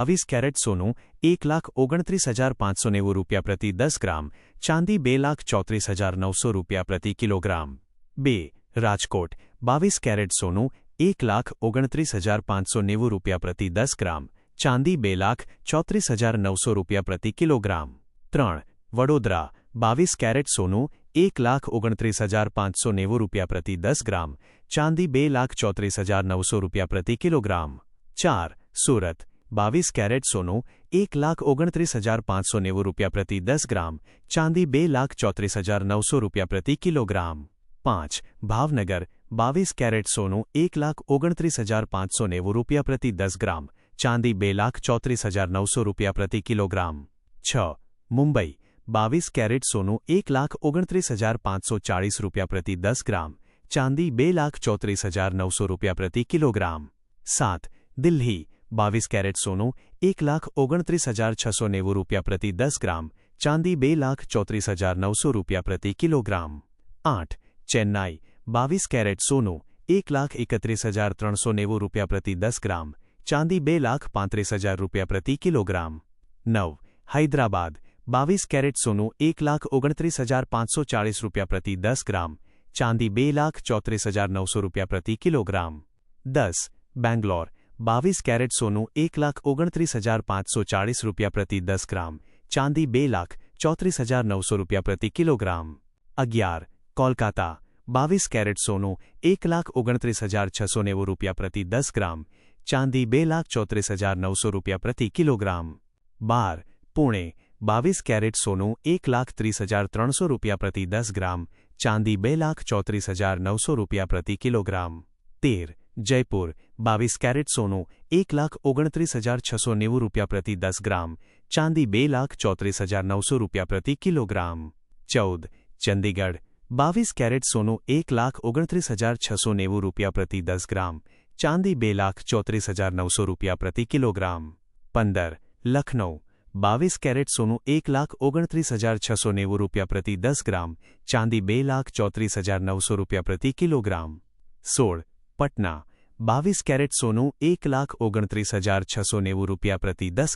22 caret સોનું 1,29,590 રૂપિયા પ્રતિ 10 ગ્રામ, ચાંદી 2,34,900 રૂપિયા પ્રતિ કિલોગ્રામ. 2. રાજકોટ 22 કેરેટ સોનું 1,29,590 રૂપિયા પ્રતિ 10 ગ્રામ, ચાંદી 2,34,900 રૂપિયા પ્રતિ કિલોગ્રામ. 3. વડોદરા 22 કેરેટ સોનું 1,29,590 રૂપિયા પ્રતિ 10 ગ્રામ, ચાંદી 2,34,900 રૂપિયા પ્રતિ કિલોગ્રામ. 4. સુરત 22 કેરેટ સોનું 1,29,590 રૂપિયા પ્રતિ 10 ગ્રામ, ચાંદી 2,34,900 રૂપિયા પ્રતિ કિલોગ્રામ. 5. ભાવનગર 22 કેરેટ સોનું 1,29,590 રૂપિયા પ્રતિ 10 ગ્રામ, ચાંદી 2,34,900 રૂપિયા પ્રતિ કિલોગ્રામ. 6. મુંબઈ 22 કેરેટ સોનું 1,29,540 રૂપિયા પ્રતિ 10 ગ્રામ, ચાંદી 2,34,900 રૂપિયા પ્રતિ કિલોગ્રામ. 7. દિલ્હી 22 કેરેટ સોનું 1,29,690 રૂપિયા પ્રતિ 10 ગ્રામ, ચાંદી 2,34,900 રૂપિયા પ્રતિ કિલોગ્રામ. 8. ચેન્નાઈ 22 કેરેટ સોનું 1,31,390 રૂપિયા પ્રતિ 10 ગ્રામ, ચાંદી 2,35,000 રૂપિયા પ્રતિ કિલોગ્રામ. 9. હૈદરાબાદ 22 કેરેટ સોનું 1,29,540 રૂપિયા પ્રતિ 10 ગ્રામ, ચાંદી 2,34,900 રૂપિયા પ્રતિ કિલોગ્રામ. 10. બેંગ્લોર 22 કેરેટ સોનું 1,29,540 રૂપિયા પ્રતિ 10 ગ્રામ, ચાંદી 2,34,900 રૂપિયા પ્રતિ કિલોગ્રામ. 11. કોલકાતા 22 કેરેટ સોનું 1,29,690 રૂપિયા પ્રતિ 10 ગ્રામ, ચાંદી 2,34,900 રૂપિયા પ્રતિ કિલોગ્રામ. 12. પુણે 22 કેરેટ સોનું 1,30,300 રૂપિયા પ્રતિ 10 ગ્રામ, ચાંદી 2,34,900 રૂપિયા પ્રતિ કિલોગ્રામ. 13. જયપુર 22 કેરેટ સોનું 1,29,690 રૂપિયા પ્રતિ 10 ગ્રામ, ચાંદી 2,34,900 રૂપિયા પ્રતિ કિલોગ્રામ. 14. ચંદીગઢ 22 કેરેટ સોનું 1,29,690 રૂપિયા પ્રતિ 10 ગ્રામ, ચાંદી 2,34,900 રૂપિયા પ્રતિ કિલોગ્રામ. 15. લખનઉ 22 કેરેટ સોનું 1,29,690 રૂપિયા પ્રતિ 10 ગ્રામ, ચાંદી 2,34,900 રૂપિયા પ્રતિ કિલોગ્રામ. 16. પટના 22 કેરેટ સોનું 1,29,690 રૂપિયા પ્રતિ 10 ગ્રામ.